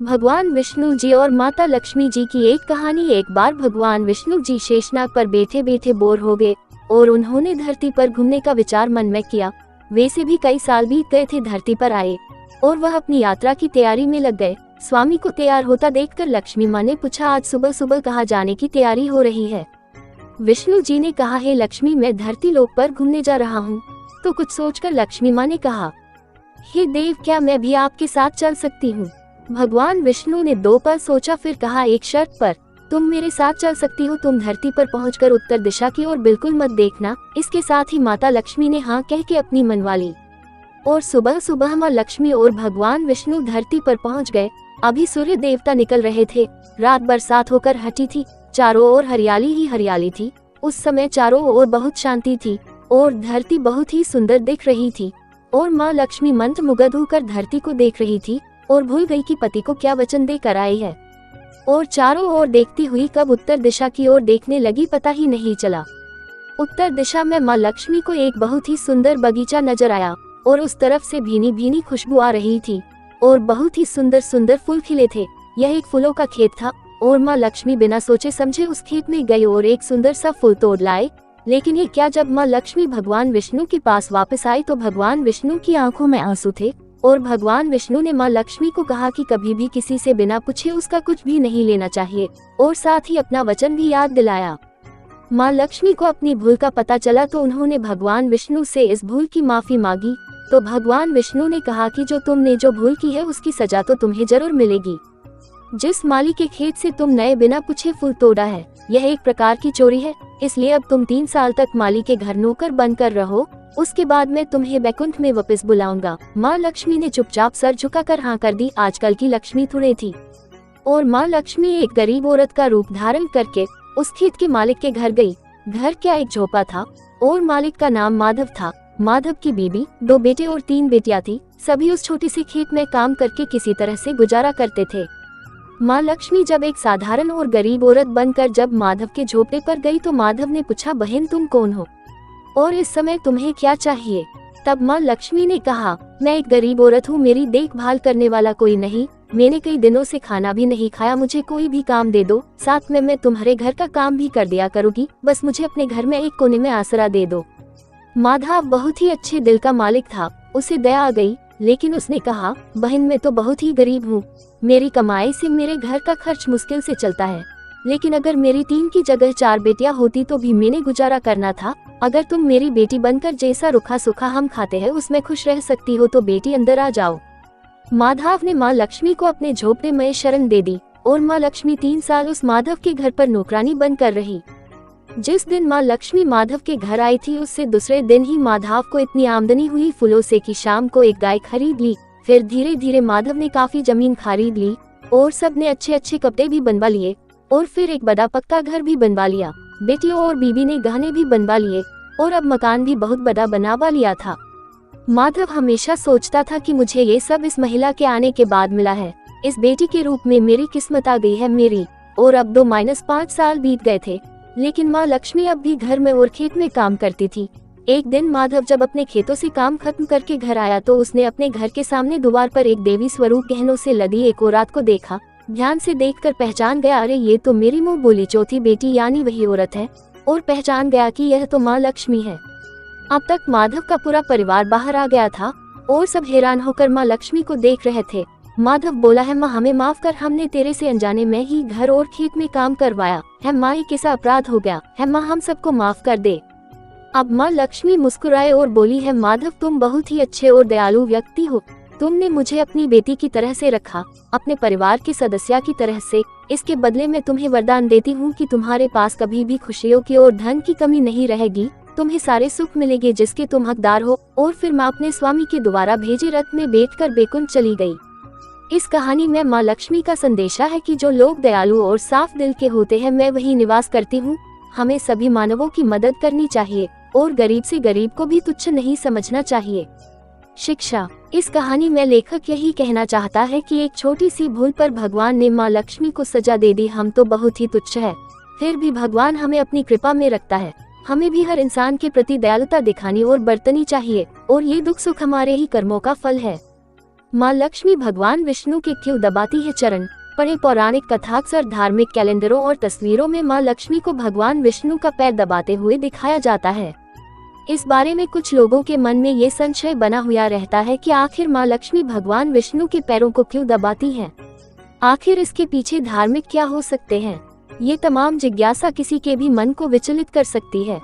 भगवान विष्णु जी और माता लक्ष्मी जी की एक कहानी। एक बार भगवान विष्णु जी शेषनाग पर बैठे बैठे बोर हो गए और उन्होंने धरती पर घूमने का विचार मन में किया। वैसे भी कई साल बीत गए थे धरती पर आए और वह अपनी यात्रा की तैयारी में लग गए। स्वामी को तैयार होता देखकर लक्ष्मी माँ ने पूछा, आज सुबह सुबह कहाँ जाने की तैयारी हो रही है? विष्णु जी ने कहा, हे लक्ष्मी, मैं धरती लोक पर घूमने जा रहा हूँ। तो कुछ सोचकर लक्ष्मी माँ ने कहा, हे देव, क्या मैं भी आपके साथ चल सकती हूँ? भगवान विष्णु ने 2 पल सोचा, फिर कहा, एक शर्त पर। तुम मेरे साथ चल सकती हो। तुम धरती पर पहुंचकर उत्तर दिशा की ओर बिल्कुल मत देखना। इसके साथ ही माता लक्ष्मी ने हाँ कह के अपनी मनवा ली और सुबह सुबह माँ लक्ष्मी और भगवान विष्णु धरती पर पहुंच गए। अभी सूर्य देवता निकल रहे थे। रात बरसात होकर हटी थी। चारों ओर हरियाली ही हरियाली थी। उस समय चारों ओर बहुत शांति थी और धरती बहुत ही सुंदर दिख रही थी और माँ लक्ष्मी मंत्रमुग्ध होकर धरती को देख रही थी और भूल गई कि पति को क्या वचन देकर आई है और चारों ओर देखती हुई कब उत्तर दिशा की ओर देखने लगी पता ही नहीं चला। उत्तर दिशा में माँ लक्ष्मी को एक बहुत ही सुंदर बगीचा नजर आया और उस तरफ से भीनी भीनी खुशबू आ रही थी और बहुत ही सुंदर सुंदर फूल खिले थे। यह एक फूलों का खेत था और माँ लक्ष्मी बिना सोचे समझे उस खेत में गई और एक सुंदर सा फूल तोड़ लाए। लेकिन ये क्या, जब माँ लक्ष्मी भगवान विष्णु के पास वापस आई तो भगवान विष्णु की आंखों में आंसू थे और भगवान विष्णु ने माँ लक्ष्मी को कहा कि कभी भी किसी से बिना पूछे उसका कुछ भी नहीं लेना चाहिए और साथ ही अपना वचन भी याद दिलाया। माँ लक्ष्मी को अपनी भूल का पता चला तो उन्होंने भगवान विष्णु से इस भूल की माफी मांगी। तो भगवान विष्णु ने कहा कि जो तुमने जो भूल की है उसकी सजा तो तुम्हें जरूर मिलेगी। जिस माली के खेत से तुम नए बिना पूछे फूल तोड़ा है, यह एक प्रकार की चोरी है। इसलिए अब तुम 3 साल तक माली के घर नौकर बनकर रहो। उसके बाद मैं तुम्हें बैकुंठ में वापस बुलाऊंगा। माँ लक्ष्मी ने चुपचाप सर झुकाकर हाँ कर दी। आजकल की लक्ष्मी थोड़ी थी और माँ लक्ष्मी एक गरीब औरत का रूप धारण करके उस खेत के मालिक के घर गई। घर क्या एक झोपड़ा था और मालिक का नाम माधव था। माधव की बीबी, 2 बेटे और 3 बेटियां थी। सभी उस छोटी सी खेत में काम करके किसी तरह से गुजारा करते थे। माँ लक्ष्मी जब एक साधारण और गरीब औरत बनकर जब माधव के झोपड़े पर गई तो माधव ने पूछा, बहन तुम कौन हो और इस समय तुम्हें क्या चाहिए? तब माँ लक्ष्मी ने कहा, मैं एक गरीब औरत हूँ, मेरी देखभाल करने वाला कोई नहीं। मैंने कई दिनों से खाना भी नहीं खाया। मुझे कोई भी काम दे दो, साथ में मैं तुम्हारे घर का काम भी कर दिया करूँगी। बस मुझे अपने घर में एक कोने में आसरा दे दो। माधव बहुत ही अच्छे दिल का मालिक था। उसे दया आ गई, लेकिन उसने कहा, बहन मैं तो बहुत ही गरीब हूँ। मेरी कमाई से मेरे घर का खर्च मुश्किल से चलता है। लेकिन अगर मेरी 3 की जगह 4 बेटियां होती तो भी मैंने गुजारा करना था। अगर तुम मेरी बेटी बनकर जैसा रूखा सूखा हम खाते हैं उसमें खुश रह सकती हो तो बेटी अंदर आ जाओ। माधव ने माँ लक्ष्मी को अपने झोपड़े में शरण दे दी और माँ लक्ष्मी 3 साल उस माधव के घर पर नौकरानी बनकर रही। जिस दिन माँ लक्ष्मी माधव के घर आई थी उससे दूसरे दिन ही माधव को इतनी आमदनी हुई फूलों से कि शाम को एक गाय खरीद ली। फिर धीरे धीरे माधव ने काफी जमीन खरीद ली और सबने अच्छे अच्छे कपड़े भी बनवा लिए और फिर एक बड़ा पक्का घर भी बनवा लिया। बेटियों और बीबी ने गहने भी बनवा लिए और अब मकान भी बहुत बड़ा बनवा लिया था। माधव हमेशा सोचता था कि मुझे ये सब इस महिला के आने के बाद मिला है। इस बेटी के रूप में मेरी किस्मत आ गई है मेरी। और अब 2-5 साल बीत गए थे, लेकिन माँ लक्ष्मी अब भी घर में और खेत में काम करती थी। एक दिन माधव जब अपने खेतों से काम खत्म करके घर आया तो उसने अपने घर के सामने द्वार पर एक देवी स्वरूप गहनों से लदी एक औरत को देखा। ध्यान से देखकर पहचान गया, अरे ये तो मेरी मुँह बोली चौथी बेटी यानी वही औरत है, और पहचान गया कि यह तो माँ लक्ष्मी है। अब तक माधव का पूरा परिवार बाहर आ गया था और सब हैरान होकर माँ लक्ष्मी को देख रहे थे। माधव बोला है, माँ हमें माफ कर, हमने तेरे से अनजाने में ही घर और खेत में काम करवाया है। माँ ये कैसा अपराध हो गया है, माँ हम सबको माफ कर दे। अब माँ लक्ष्मी मुस्कुराए और बोली है, माधव तुम बहुत ही अच्छे और दयालु व्यक्ति हो। तुमने मुझे अपनी बेटी की तरह से रखा, अपने परिवार के सदस्य की तरह से। इसके बदले में तुम्हें वरदान देती हूँ कि तुम्हारे पास कभी भी खुशियों की और धन की कमी नहीं रहेगी। तुम्हें सारे सुख मिलेंगे जिसके तुम हकदार हो। और फिर माँ अपने स्वामी के द्वारा भेजे रथ में बैठकर बैकुंठ चली गई। इस कहानी में माँ लक्ष्मी का संदेशा है कि जो लोग दयालु और साफ दिल के होते हैं मैं वही निवास करती हूँ। हमें सभी मानवों की मदद करनी चाहिए और गरीब से गरीब को भी तुच्छ नहीं समझना चाहिए। शिक्षा, इस कहानी में लेखक यही कहना चाहता है कि एक छोटी सी भूल पर भगवान ने माँ लक्ष्मी को सजा दे दी। हम तो बहुत ही तुच्छ है, फिर भी भगवान हमें अपनी कृपा में रखता है। हमें भी हर इंसान के प्रति दयालुता दिखानी और बरतनी चाहिए और ये दुख सुख हमारे ही कर्मों का फल है। माँ लक्ष्मी भगवान विष्णु के क्यों दबाती है चरण? पढ़े पौराणिक कथा। अक्सर धार्मिक कैलेंडरों और तस्वीरों में माँ लक्ष्मी को भगवान विष्णु का पैर दबाते हुए दिखाया जाता है। इस बारे में कुछ लोगों के मन में ये संशय बना हुआ रहता है कि आखिर माँ लक्ष्मी भगवान विष्णु के पैरों को क्यों दबाती हैं? आखिर इसके पीछे धार्मिक क्या हो सकते हैं? ये तमाम जिज्ञासा किसी के भी मन को विचलित कर सकती है।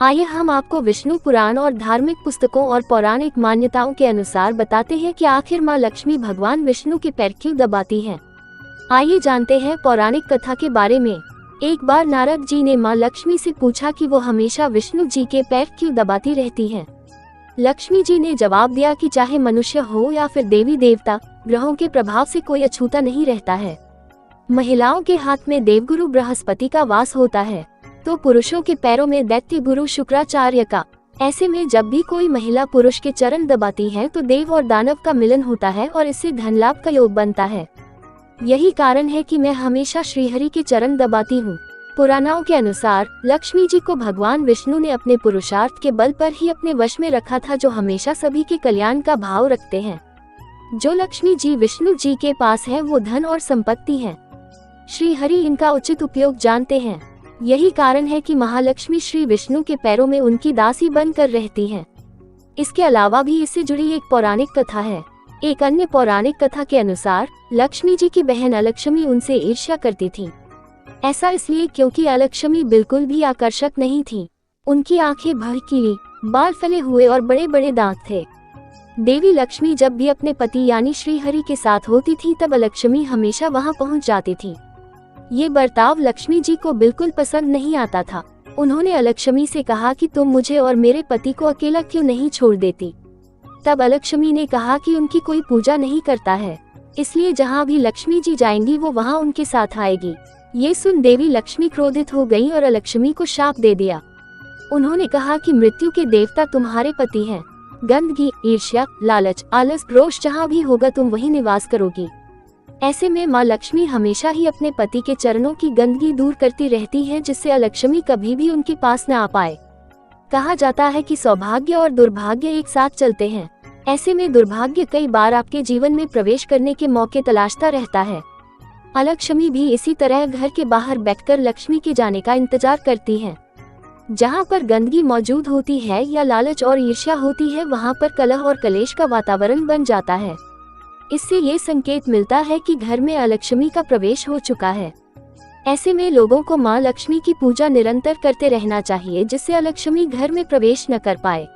आइए हम आपको विष्णु पुराण और धार्मिक पुस्तकों और पौराणिक मान्यताओं के अनुसार बताते हैं कि आखिर माँ लक्ष्मी भगवान विष्णु के पैर क्यों दबाती हैं। आइए जानते हैं पौराणिक कथा के बारे में। एक बार नारद जी ने माँ लक्ष्मी से पूछा कि वो हमेशा विष्णु जी के पैर क्यों दबाती रहती हैं। लक्ष्मी जी ने जवाब दिया कि चाहे मनुष्य हो या फिर देवी देवता, ग्रहों के प्रभाव से कोई अछूता नहीं रहता है। महिलाओं के हाथ में देवगुरु बृहस्पति का वास होता है तो पुरुषों के पैरों में दैत्य गुरु शुक्राचार्य का। ऐसे में जब भी कोई महिला पुरुष के चरण दबाती है तो देव और दानव का मिलन होता है और इससे धन लाभ का योग बनता है। यही कारण है कि मैं हमेशा श्रीहरि के चरण दबाती हूँ। पुराणों के अनुसार लक्ष्मी जी को भगवान विष्णु ने अपने पुरुषार्थ के बल पर ही अपने वश में रखा था, जो हमेशा सभी के कल्याण का भाव रखते हैं। जो लक्ष्मी जी विष्णु जी के पास है वो धन और संपत्ति है। श्रीहरि इनका उचित उपयोग जानते हैं। यही कारण है कि महालक्ष्मी श्री विष्णु के पैरों में उनकी दासी बनकर रहती हैं। इसके अलावा भी इससे जुड़ी एक पौराणिक कथा है। एक अन्य पौराणिक कथा के अनुसार लक्ष्मी जी की बहन अलक्ष्मी उनसे ईर्ष्या करती थी। ऐसा इसलिए क्योंकि अलक्ष्मी बिल्कुल भी आकर्षक नहीं थी। उनकी आंखें भड़कीली, बाल फैले हुए और बड़े बड़े दांत थे। देवी लक्ष्मी जब भी अपने पति यानी श्रीहरि के साथ होती थी तब अलक्ष्मी हमेशा वहां पहुंच जाती थी। ये बर्ताव लक्ष्मी जी को बिल्कुल पसंद नहीं आता था। उन्होंने अलक्ष्मी से कहा कि तुम मुझे और मेरे पति को अकेला क्यों नहीं छोड़ देती। तब अलक्ष्मी ने कहा कि उनकी कोई पूजा नहीं करता है, इसलिए जहाँ भी लक्ष्मी जी जाएंगी वो वहाँ उनके साथ आएगी। ये सुन देवी लक्ष्मी क्रोधित हो गयी और अलक्ष्मी को शाप दे दिया। उन्होंने कहा कि मृत्यु के देवता तुम्हारे पति हैं। गंदगी, ईर्ष्या, लालच, आलस, रोष जहाँ भी होगा तुम वहीं निवास करोगी। ऐसे में माँ लक्ष्मी हमेशा ही अपने पति के चरणों की गंदगी दूर करती रहती हैं, जिससे अलक्ष्मी कभी भी उनके पास न आ पाए। कहा जाता है कि सौभाग्य और दुर्भाग्य एक साथ चलते हैं। ऐसे में दुर्भाग्य कई बार आपके जीवन में प्रवेश करने के मौके तलाशता रहता है। अलक्ष्मी भी इसी तरह घर के बाहर बैठकर लक्ष्मी के जाने का इंतजार करती हैं। जहाँ पर गंदगी मौजूद होती है या लालच और ईर्ष्या होती है वहाँ पर कलह और कलेश का वातावरण बन जाता है। इससे ये संकेत मिलता है कि घर में अलक्ष्मी का प्रवेश हो चुका है। ऐसे में लोगों को माँ लक्ष्मी की पूजा निरंतर करते रहना चाहिए, जिससे अलक्ष्मी घर में प्रवेश न कर पाए।